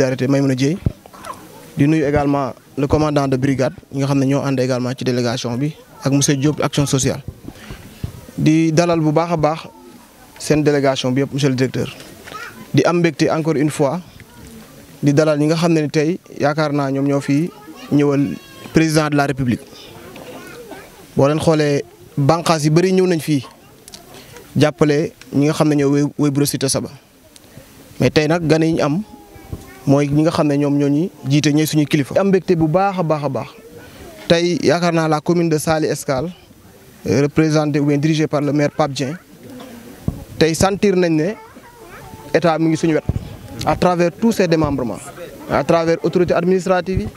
solidarité Maymouna Dieye di nuyu également le commandant de brigade ñi nga xam ne ñoo ànd également ci délégation bi ak monsieur Diop action sociale di dalal bu baax a baax seen délégation bi yëpp monsieur le directeur di am mbégte encore une fois di dalal ñi nga xam ne tey yaakaar naa ñoom ñoo fi ñëwal président de la république boo leen xoolee bànqaas yi bëri ñëw nañ fii jàppale ñi nga xam ne ñoo woy Buro Cité Saba mais tey nag gan yi ñu am mooy ñi nga xam ne ñoom ñoo ñu jiite ñooy suñu kilifa. am mbégte bu baax a baax a baax tey yaakaar naa la commune de Saly Escale représentée ou bien dirigée par le maire Pape Dieng tey sentir nañ ne état mi ngi suñu wet à travers tous ses démembrements à travers autorités administratives yi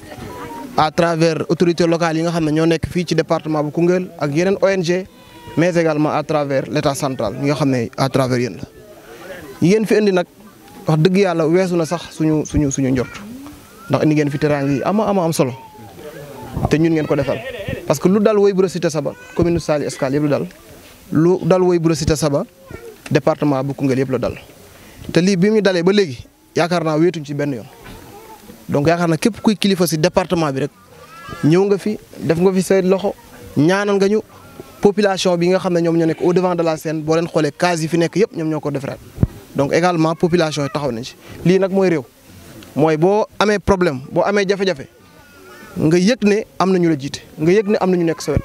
à travers autorités locales yi nga xam ne ñoo nekk fii ci département bu Koungheul ak yeneen ONG mais également à travers l' état central ñi nga xam ne à travers yéen la yéen fi indi nag wax dëgg yàlla weesu na sax suñu njort ndax indi ngeen fi teraanga yi am solo te ñun ngeen ko defal parce que lu dal woy Buro Cité Saba commune Saly Escale yëpp lu dal woy Buro Cité Saba département bu Koungheul yëpp la dal te lii bi mu dalee ba léegi yaakaar naa wéetuñ ci benn yoon donc yaakaar naa képp kuy kilifa si département bi rek ñëw nga fi def nga fi say loxo ñaanal nga ñu population bi nga xam ne ñoom ñoo nekk au devant de la scène boo leen xoolee case yi fi nekk yëpp ñoom ñoo ko defaraat donc également population yi taxaw nañ ci lii nag mooy réew mooy boo amee problème boo amee jafe-jafe nga yëg ne am na ñu la jiite nga yëg ne am na ñu nekk sa wet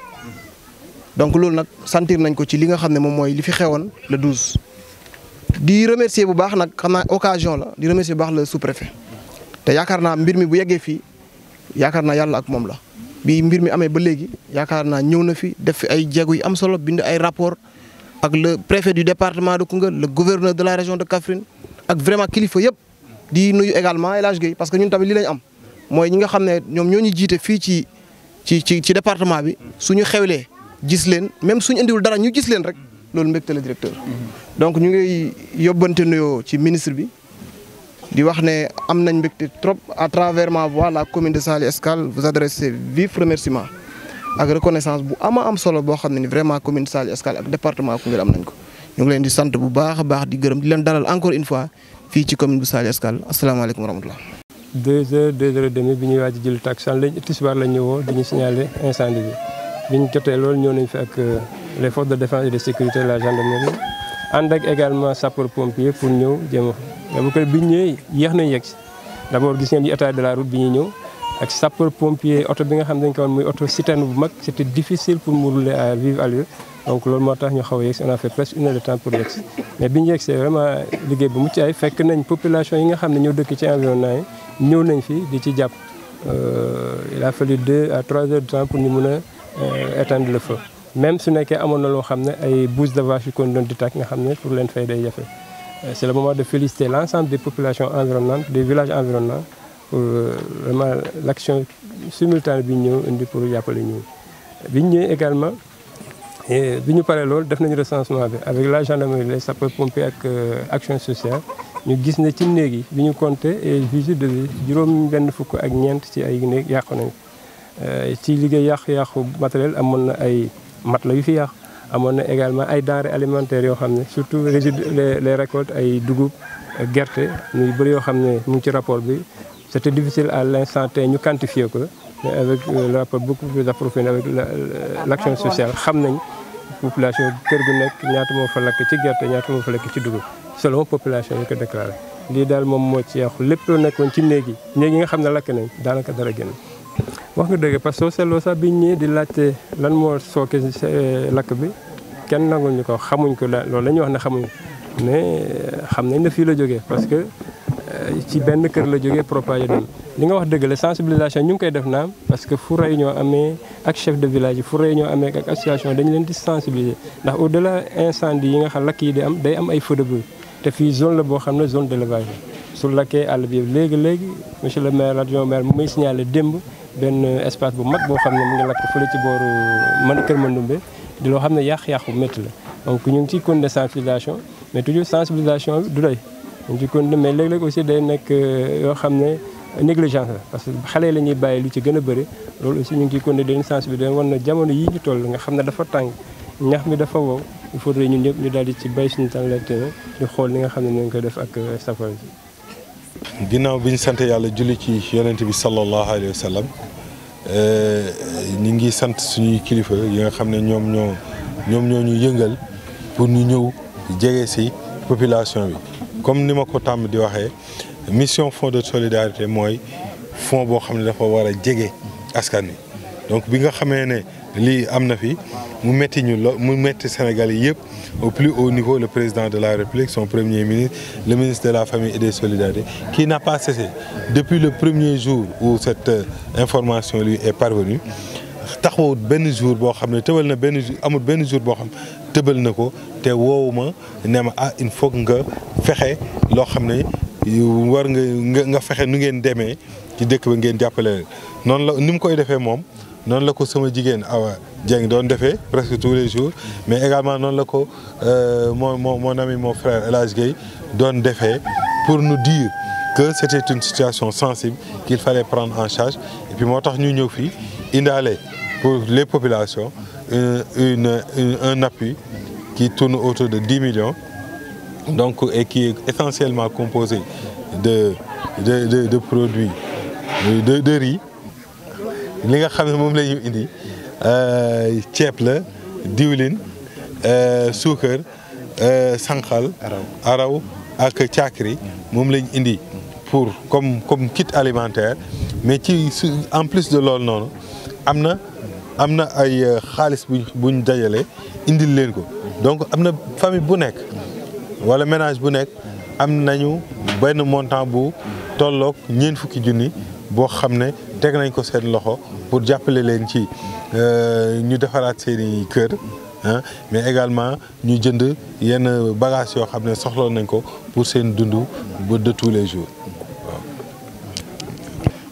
donc loolu nag sentir nañ ko ci li nga xam ne moom mooy li fi xewoon le 12. di remercier bu baax nag xam naa occasion la di remercier bu baax le sous-préfet te yaakaar naa mbir mi bu yeggee fii yaakaar naa yàlla ak moom la bi mbir mi amee ba léegi yaakaar naa ñëw na fi def fi ay jéego yu am solo bind ay rapport ak le préfet du département de Koungheul le gouverneur de la région de Kaffrine ak vraiment kilifa yëpp di nuyu également El Hadj Gueye parce que ñun tamit li lañ am mooy ñi nga xam ne ñoom ñoo ñu jiite fii ci département bi suñu xewlee gis leen même suñu indiwul dara ñu gis leen rek loolu mbégte la directeur. donc ñu ngi yóbbante nuyoo ci ministre bi di wax ne am nañ mbégte trop à travers ma voix la commune de Saly Escale vous adresse vif remerciement ak reconnaissance bu am solo boo xam ne ni vraiment commune de Saly Escale ak département Koungheul am nañ ko. ñu ngi leen di sant bu baax a baax di gërëm di leen dalal encore une fois fii ci commune bu Saly Escale asalaamaaleykum wa rahmatulah. 2h30 bi ñuy waaj a jël taxan lañ tisbaar lañ ñëwoo di ñu signaler incendie bi bi ñu jotee loolu ñëw nañ fi ak les forces de défense et de sécurité la gendarmerie ànd ak également sapeur pompier pour ñëw jéem a bu ko bi ñu ñëwee yéex nañ yegg si d' abord gis ngeen état de la route bi ñuy ñëw ak sapeur pompier oto bi nga xam ne dañ ko woon muy oto citerne bu mag c' était difficile pour mu rouler à vive allure donc loolu moo tax ñu xaw a yegg si on a fait presque 1 heure de temps pour yegg si mais bi ñu yegg see vraiment liggéey bu mucc ay fekk nañ population yi nga xam ne ñoo dëkk ci environnement yi ñëw nañ fi di ci jàpp il a fallu 2 à 3 heures de temps pour ñu mun a éteindre le feu même su nekkee amoon na loo xam ne ay bouches de vache yu ko doon di tàkk nga xam ne pour leen fay day jafe c' est le moment de féliciter l' ensemble des populations environnantes des villages environnants pour vraiment l' action simultanée bi ñu ñëw indi pour jàppale ñu bi ñu ñëwee également bi ñu paree loolu def nañu recensement bi avec la gendarmerie les sapeurs pompiers ak action sociale ñu gis ne ci néeg yi bi ñu compté et visite de juróom-benn fukk ak ñeent ci ay néeg yàqu nañ ci liggéey yàqu matériel amoon na ay matelas yu fi yàqu amoon na également ay denrées alimentaires yoo xam ne surtout les récoltes ay dugub gerte muy bëri yoo xam ne mu ngi ci rapport bi c' était difficile à l' instant T ñu quantifier ko mais avec le rapport beaucoup plus approfondi avec l' action sociale xam nañ population kër gu nekk ñaata moo fa lakk ci gerte ñaata moo fa lakk ci dugub selon population yi ko déclaré lii daal moom moo ci yàqu lépp loo nekkoon ci néeg yi nga xam ne lakk nañ daanaka dara génn wax nga dëgg parce que soo seetloo sax biñ ñëwee di laajte lan moo sooke lakk bi kenn nangul ñu ko xamuñ ko daal loolu la ñuy wax ne xamuñ mais xam nañ ne fii la jógee parce que ci benn kër la jógee propagé dem li nga wax dëgg la sensibilisation ñu ngi koy def naam parce que fu réunion amee ak chef de village yi fu réunion amee ak association dañu leen di sensibiliser ndax au delà incendie yi nga xam lakk yi di am day am ay feux de brousse te fii zone la boo xam ne zone d' élevage la su lakkee àll bi léegi monsieur le maire adjoint maire mu muy signalé démb benn espace bu mag boo xam ne mu ngi lakk fële ci booru kër Mandoumbe di loo xam ne yàq-yàqu métti la donc ñu ngi ciy continuer sensibilisation mais toujours sensibilisation bi du doy ñu ngi ciy continuer mais léeg-léeg aussi day nekk yoo xam ne négligence la parce que xale la ñuy bàyyi lu ci gën a bëri loolu aussi ñu ngi ciy continuer dañuy sensibiliser war na jamono yii ñu toll nga xam ne dafa tàng ñax mi dafa wow il faudrait ñun ñëpp ñu daal di ci bay suñu temps di xool li nga xam ne ñu ngi koy def ak safara ginnaaw bi ñu sant yàlla julli ci yonent bi sallallahu alayhi wa sallam ñu ngi sant suñuy kilifa yi nga xam ne ñoom ñoo ñu yëngal pour ñu ñëw jege ci population bi. comme ni ma ko tàmm di waxee mission fonds de solidarité mooy fonds boo xam ne dafa war a jege askan wi donc bi nga xamee ne lii am na fi mu metti ñu mu metti Sénégal yi yëpp au plus haut niveau le président de la République son premier ministre le ministre de la famille et des solidarités qui n'a pas cessé depuis le premier jour où cette information lui est parvenue taxawut benn jour boo xam ne tëbal na benn jour amul benn jour boo xam tëbal na ko te woowu ma ne ma il faut nga fexe loo xam ne war nga fexe nu ngeen demee ci dëkk ba ngeen jàppale noonu la ni mu koy defee moom noonu la ko sama jigéen Awa Dieng doon defee presque tous les jours mais également noonu la ko mon ami mon frère El Hadj Gueye doon defee pour nous dire que c'était une situation sensible qu'il fallait prendre en charge et puis moo tax ñu ñëw fii indaale pour les populations un appui qui tourne autour de 10 millions donc et qui est essentiellement composé de produits de riz li nga xam ne moom la ñu indi ceeb la diwlin suukar sànqal araw ak caakri moom lañ indi pour comme kit alimentaire mais en plus de loolu noonu am na ay xaalis buñ dajale indil leen ko donc am na famille bu nekk wala ménage bu nekk am nañu benn montant bu tolloog 4 fukki junni boo xam ne teg nañ ko seen loxo pour jàppale leen ci ñu defaraat seeni kër mais également ñu jënd yenn bagages yoo xam ne soxla nañ ko pour seen dund de tous les jours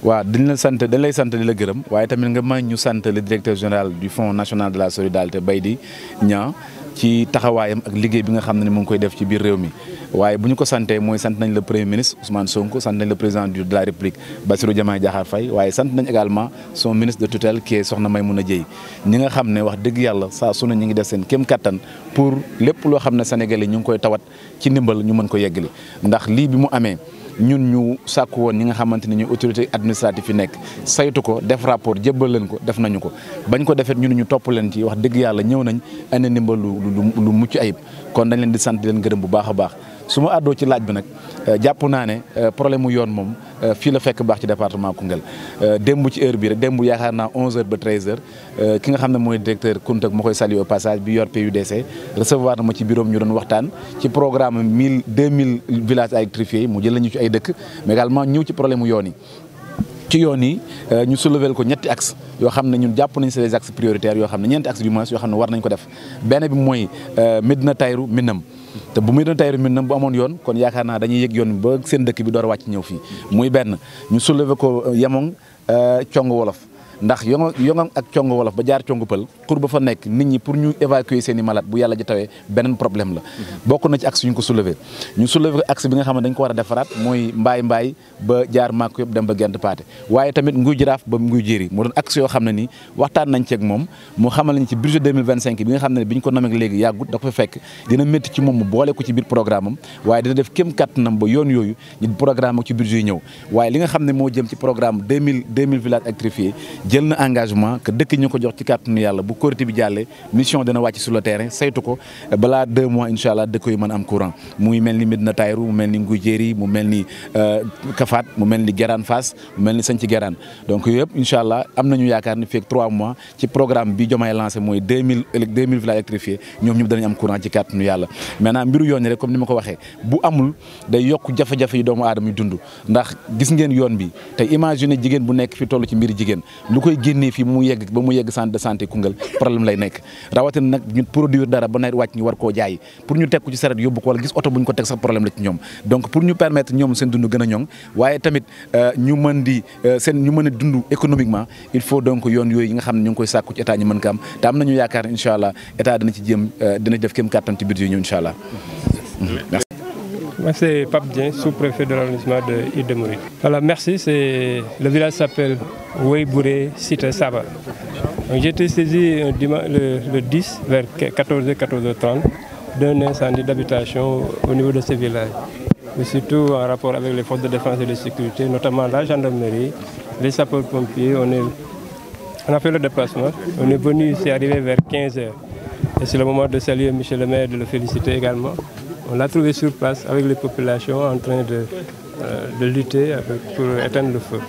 waaw dañ lay sant di la gërëm waaye tamit nga may ñu sant le directeur général du Fonds national de la solidarité Baydi Niang ci taxawaayam ak liggéey bi nga xam ne mu ngi koy def ci biir réew mi waaye bu ñu ko santee mooy sant nañ le premier ministre Ousmane Sonko sant nañ le président de la République Bassirou Diomaye Diakhar Faye waaye sant nañ également son ministre de tutelle qui est Soxna Maymouna Dièye ñi nga xam ne wax dëgg yàlla saa su ne ñu ngi def seen kéem kattan pour lépp loo xam ne Sénégalais ñu ngi koy tawat ci ndimbal ñu mën ko yeggali ndax lii bi mu amee ñun ñu sàkku woon ñi nga xamante ne ñuy autorité administrative yi nekk saytu ko def rapport jébbal leen ko def nañu ko bañ ko defet ñun ñu topp leen ci wax dëgg yàlla ñëw nañ andi ndimbal lu mucc ayib kon dañ leen di sant di leen gërëm bu baax a baax su ma àddoo ci laaj bi nag jàpp naa ne problème mu yoon moom fii la fekk baax ci département Koungheul démb ci heure bi rek démb yaakaar naa 11h ba 13h ki nga xam ne mooy directeur Kountak ma koy saluer au passage bi yor PUDC recevoir na ma ci bureau ñu doon waxtaan ci programme 2000 villages électrifiés mu jël ñu ci ay dëkk mais également ñëw ci problème mu yoon yi. ci yoon yi ñu soulever ko ñetti axe yoo xam ne ñun jàpp nañ c'est des axes prioritaires yoo xam ne ñeenti axe du moins yoo xam ne war nañ ko def benn bi mooy Médina Taïrou Minam te bu Médina Taïrou Minam bu amoon yoon kon yaakaar naa dañuy yëg yoon ba seen dëkk bi door a wàcc ñëw fii muy benn ñu soulever ko Yemong Congo Wolof ndax yongam ak congo wolof ba jaar congo pël xur ba fa nekk nit ñi pour ñu évacuer seen i malade bu yàlla ji tawee beneen problème la bokk na ci axe yu ñu ko soulever ñu soulever axe bi nga xam ne dañ ko war a defaraat mooy mbaay ba jaar màkk yëpp dem ba gent paate waaye tamit nguy jiraaf ba nguy jéeri moo doon axe yoo xam ne nii waxtaan nañ ceeg moom mu xamal nañ ci budget 2025 bi nga xam ne bi ñu ko nommé léegi yàggut da ko fa fekk dina métti ci moom mu boole ko ci biir programme am waaye dina def kéem kattanam ba yoon yooyu ñu programme ci budget yi ñëw waaye li nga xam ne moo jëm ci programme 2000 villages électrifiés jël na engagement que dëkk ñu ko jox ci kàttanu yàlla bu Korité bi jàllee mission dina wàcc sur le terrain saytu ko balaa 2 mois incha allah dëkk yu mën am courant muy mel ni Médina Taïrou mu mel ni Nguy Jéeri mu mel ni Kafaat mu mel ni Guérane Fass mu mel ni Santhi Guérane donc yooyu yëpp incha allah am nañu yaakaar ni fekk 3 mois ci programme bi Diomaye lancé mooy 2000 villages électrifiés ñoom ñëpp danañ am courant ci kàttanu yàlla maintenant mbiru yoon rek comme ni ma ko waxee bu amul day yokk jafe-jafe yi doomu aadama yi dund ndax gis ngeen yoon bi te imagine jigéen bu nekk fi toll ci mbiri jigéen lu koy génnee fii ba mu yegg centre de santé Koungheul problème lay nekk rawatina nag ñu produire dara ba nawet wàcc ñu war koo jaay pour ñu teg ko ci saret yóbbu ko wala gis oto bu ñu ko teg sax problème la ci ñoom donc pour ñu permettre ñoom seen dund gën a ñoŋ waaye tamit ñu mën a dund économiquement il faut donc yoon yooyu yi nga xam ne ñu ngi koy sàkku ci état ñu mën ko am te am nañu yaakaar ne incha allah état dina ci jéem dina def kéem kàttan ci budget yi ñëw incha allah. Moi, c'est Pape Dien, sous-préfet de l'arrondissement de Île de Mouride. Voilà, merci. Le village s'appelle Ouébouré, Cité Saba. J'ai été saisi le 10 vers 14h30 d'un incendie d'habitation au niveau de ce village. mais surtout en rapport avec les forces de défense et de sécurité, notamment la gendarmerie, les sapeurs-pompiers. On a fait le déplacement. On est venu, c'est arrivé vers 15h. Et c'est le moment de saluer M. le maire, de le féliciter également. On l'a trouvé sur place avec les populations en train de lutter pour éteindre le feu.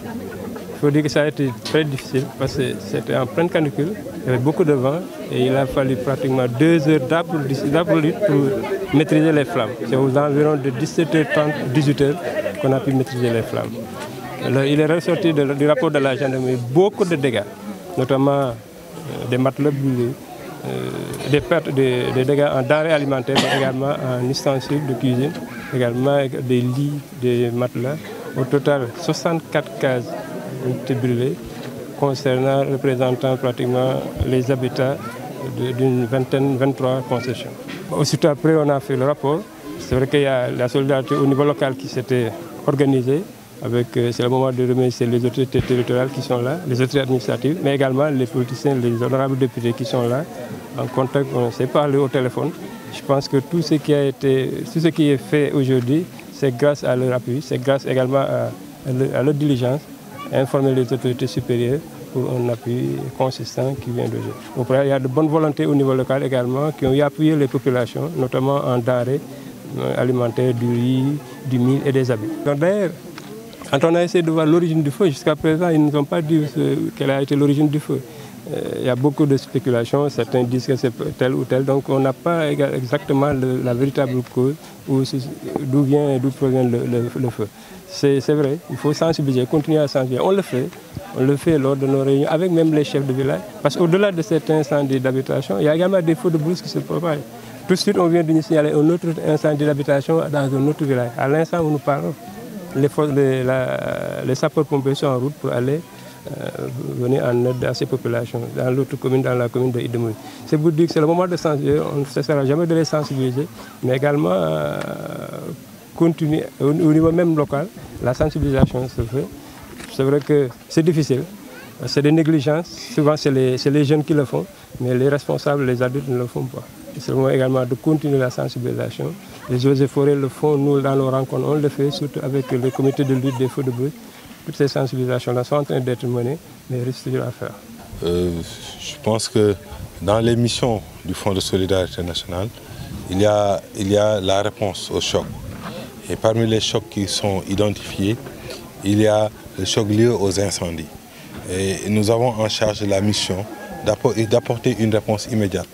Il faut dire que ça a été très difficile parce que c'était en pleine canicule, il y avait beaucoup de vent et il a fallu pratiquement 2 heures d'applaudissements pour maîtriser les flammes. C'est aux environs de 17h30, 18h qu'on a pu maîtriser les flammes. Alors, il est ressorti du rapport de la gendarmerie beaucoup de dégâts, notamment des matelas brûlés, des pertes, des dégâts en denrées alimentaires, mais également en ustensiles de cuisine, également des lits, des matelas. Au total, 64 cases ont été brûlées, représentant pratiquement les habitats d'une 23 concessions. Aussitôt après, on a fait le rapport. C'est vrai qu'il y a la solidarité au niveau local qui s'était organisée. C'est le moment de remercier les autorités territoriales qui sont là, les autorités administratives, mais également les politiciens, les honorables députés qui sont là. En contact, on s'est parlé au téléphone. Je pense que tout ce qui est fait aujourd'hui, c'est grâce à leur appui, c'est grâce également à leur diligence, à informer les autorités supérieures pour un appui consistant qui vient de eux. Donc, il y a de bonnes volontés au niveau local également qui ont appuyé les populations, notamment en denrées alimentaires, du riz, du mil et des habits. D'ailleurs, quand on a essayé de voir l'origine du feu, jusqu'à présent, ils ne nous ont pas dit quelle a été l'origine du feu. Il y a beaucoup de spéculations, certains disent que c'est tel ou tel, donc on n'a pas exactement la véritable cause, d'où provient le feu. C'est vrai, il faut sensibiliser, continuer à sensibiliser. On le fait lors de nos réunions, avec même les chefs de village, parce qu'au-delà de cet incendie d'habitation, il y a également des feux de brousse qui se propagent. Tout de suite, on vient de nous signaler un autre incendie d'habitation dans un autre village. À l'instant où nous parlons, les sapeurs-pompiers sont en route pour aller venir en aide à ces populations, dans l'autre commune, dans la commune de Idemouy. C'est pour dire que c'est le moment de sensibiliser, on ne cessera jamais de les sensibiliser, mais également continuer au niveau même local, la sensibilisation se fait. C'est vrai que c'est difficile, c'est des négligences, souvent c'est les jeunes qui le font, mais les responsables, les adultes ne le font pas. C'est le moment également de continuer la sensibilisation. Les eaux et forêts le font, nous dans nos rencontres, on le fait, surtout avec le comité de lutte des feux de brousse. Toutes ces sensibilisations-là sont en train d'être menées, mais il reste toujours à faire. Je pense que dans les missions du Fonds de solidarité nationale, il y a la réponse aux chocs. Et parmi les chocs qui sont identifiés, il y a le choc lié aux incendies. Et nous avons en charge la mission d'apporter une réponse immédiate.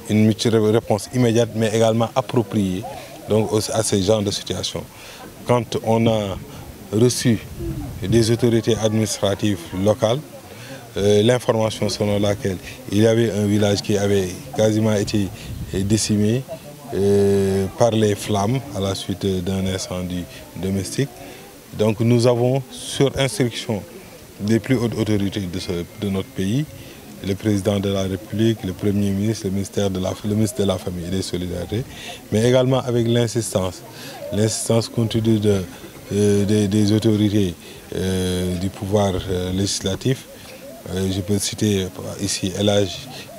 Une réponse immédiate, mais également appropriée donc, à ces genres de situations. Quand on a reçu des autorités administratives locales, l'information selon laquelle il y avait un village qui avait quasiment été décimé par les flammes à la suite d'un incendie domestique. Donc nous avons, sur instruction des plus hautes autorités de notre pays, le président de la République, le Premier ministre, le ministre de la Famille et des Solidarités, mais également avec l'insistance continue des autorités du pouvoir législatif. Je peux citer ici El Hadj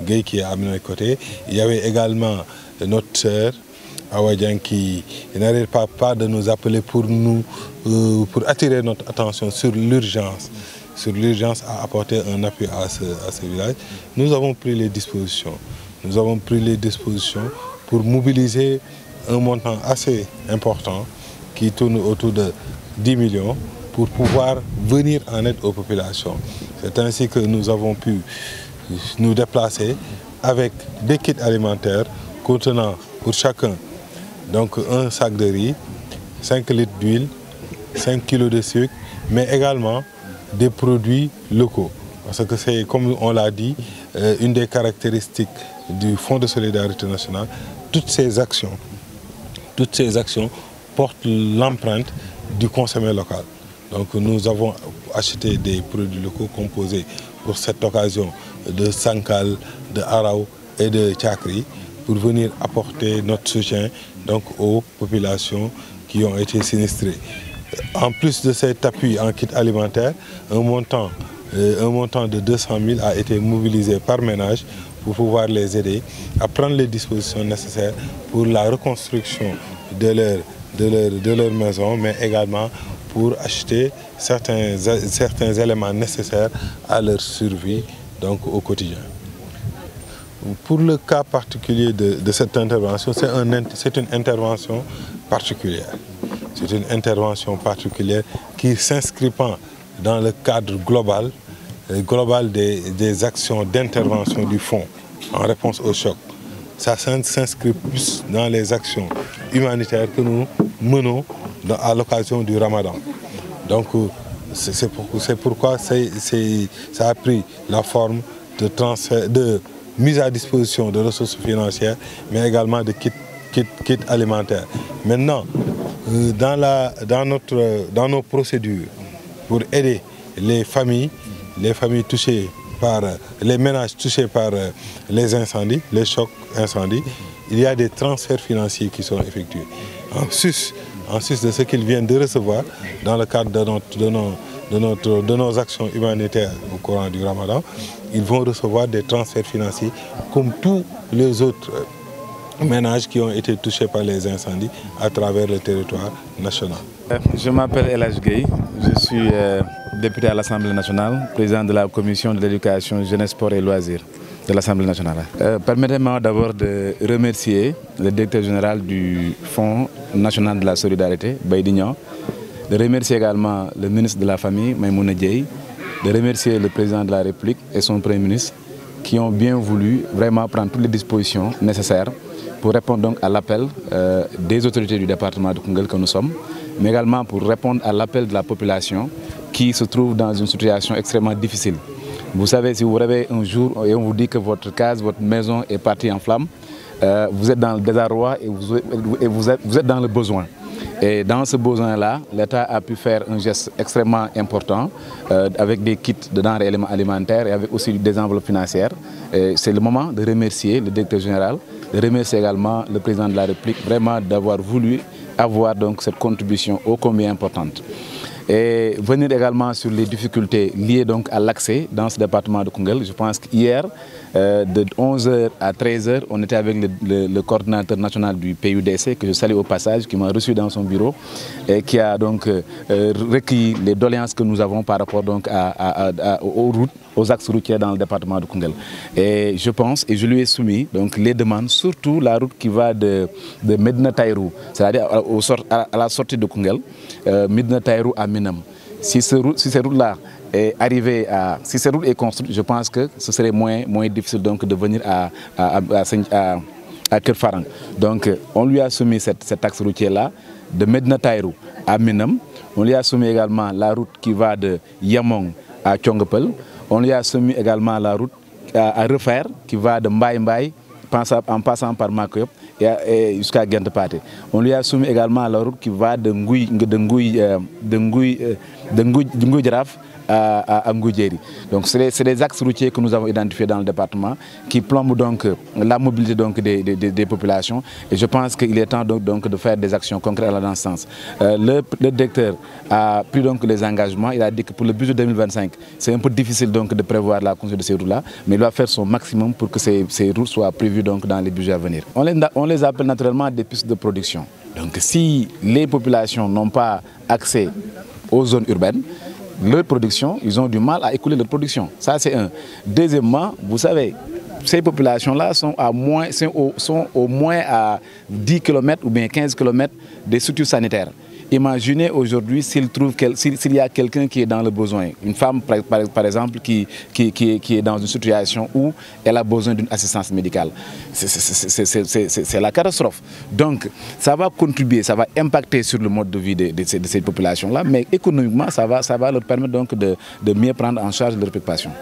Gueye qui est à mes côtés. Il y avait également notre sœur Awadjan qui n'arrête pas de nous appeler pour attirer notre attention sur l'urgence à apporter un appui à ce village. Nous avons pris les dispositions. Nous avons pris les dispositions pour mobiliser un montant assez important qui tourne autour de 10 millions pour pouvoir venir en aide aux populations. C'est ainsi que nous avons pu nous déplacer avec des kits alimentaires contenant pour chacun donc un sac de riz, 5 litres d'huile, 5 kilos de sucre, mais également des produits locaux. Parce que c'est, comme on l'a dit, une des caractéristiques du Fonds de solidarité nationale. Toutes ces actions portent l'empreinte du consommé local. Donc nous avons acheté des produits locaux composés pour cette occasion de Sankal, de Arao et de Tchakri pour venir apporter notre soutien donc, aux populations qui ont été sinistrées. En plus de cet appui en kit alimentaire, un montant de 200 000 a été mobilisé par ménage pour pouvoir les aider à prendre les dispositions nécessaires pour la reconstruction de leur de leur maison, mais également pour acheter certains éléments nécessaires à leur survie donc au quotidien. Pour le cas particulier de cette intervention, c'est une intervention particulière. C'est une intervention particulière qui s'inscrit pas dans le cadre global des actions d'intervention du fonds en réponse au choc. Ça s'inscrit plus dans les actions humanitaires que nous menons à l'occasion du Ramadan. Donc c'est pourquoi ça a pris la forme de transfert, de mise à disposition de ressources financières, mais également de kits alimentaires. Maintenant, dans nos procédures pour aider les familles touchées par les ménages touchés par les incendies, les chocs incendies, il y a des transferts financiers qui sont effectués. En sus de ce qu'ils viennent de recevoir dans le cadre de nos actions humanitaires au courant du Ramadan, ils vont recevoir des transferts financiers comme tous les autres ménages qui ont été touchés par les incendies à travers le territoire national. Je m'appelle El Hadj Gueye, je suis député à l'Assemblée nationale, président de la commission de l'éducation, jeunesse, sport et loisirs de l'Assemblée nationale. Permettez-moi d'abord de remercier le directeur général du Fonds national de la solidarité, Baydy Niang, de remercier également le ministre de la Famille, Maïmouna Dièye, de remercier le président de la République et son Premier ministre qui ont bien voulu vraiment prendre toutes les dispositions nécessaires pour répondre donc à l'appel des autorités du département de Koungheul que nous sommes, mais également pour répondre à l'appel de la population qui se trouve dans une situation extrêmement difficile. Vous savez, si vous vous réveillez un jour et on vous dit que votre case, votre maison est partie en flammes, vous êtes dans le désarroi et vous êtes dans le besoin. Et dans ce besoin-là, l'État a pu faire un geste extrêmement important avec des kits de denrées alimentaires et avec aussi des enveloppes financières. C'est le moment de remercier le directeur général, de remercier également le président de la République vraiment d'avoir voulu avoir donc cette contribution ô combien importante. Et venir également sur les difficultés liées donc à l'accès dans ce département de Koungheul. Je pense qu'hier, de 11h à 13h, on était avec le coordinateur national du PUDC, que je salue au passage, qui m'a reçu dans son bureau et qui a donc recueilli les doléances que nous avons par rapport donc aux routes, aux axes routiers dans le département de Koungheul. Et je pense, et je lui ai soumis donc les demandes, surtout la route qui va de Médina Taïrou, c'est-à-dire à la sortie de Koungheul, Médina Taïrou à Minam. Si ces routes-là est arrivée si cette route est construite, je pense que ce serait moins difficile donc de venir à Keur Farang. Donc on lui a soumis cet axe routier-là de Médina Taïrou à Minam. On lui a soumis également la route qui va de Yamong à Thiongapel. On lui a soumis également la route à refaire qui va de Mbaye Mbaye en passant par Makoyop et jusqu'à Gent Pathé. On lui a soumis également la route qui va de Ngouy Djaraf à Ngoudjeri. Donc c'est des axes routiers que nous avons identifiés dans le département qui plombent donc la mobilité donc des populations, et je pense qu'il est temps donc de faire des actions concrètes dans ce sens. Le directeur a pris donc les engagements. Il a dit que pour le budget 2025, c'est un peu difficile donc de prévoir la construction de ces routes-là, mais il va faire son maximum pour que ces routes soient prévues donc dans les budgets à venir. On les appelle naturellement des pistes de production. Donc si les populations n'ont pas accès aux zones urbaines, leur production, ils ont du mal à écouler leur production. Ça, c'est un. Deuxièmement, vous savez, ces populations-là sont au moins à 10 km ou bien 15 km des structures sanitaires. Imaginez aujourd'hui s'il y a quelqu'un qui est dans le besoin, une femme par exemple qui est dans une situation où elle a besoin d'une assistance médicale. C'est la catastrophe. Donc ça va contribuer, ça va impacter sur le mode de vie de ces populations-là, mais économiquement ça va leur permettre donc de mieux prendre en charge leur préoccupation.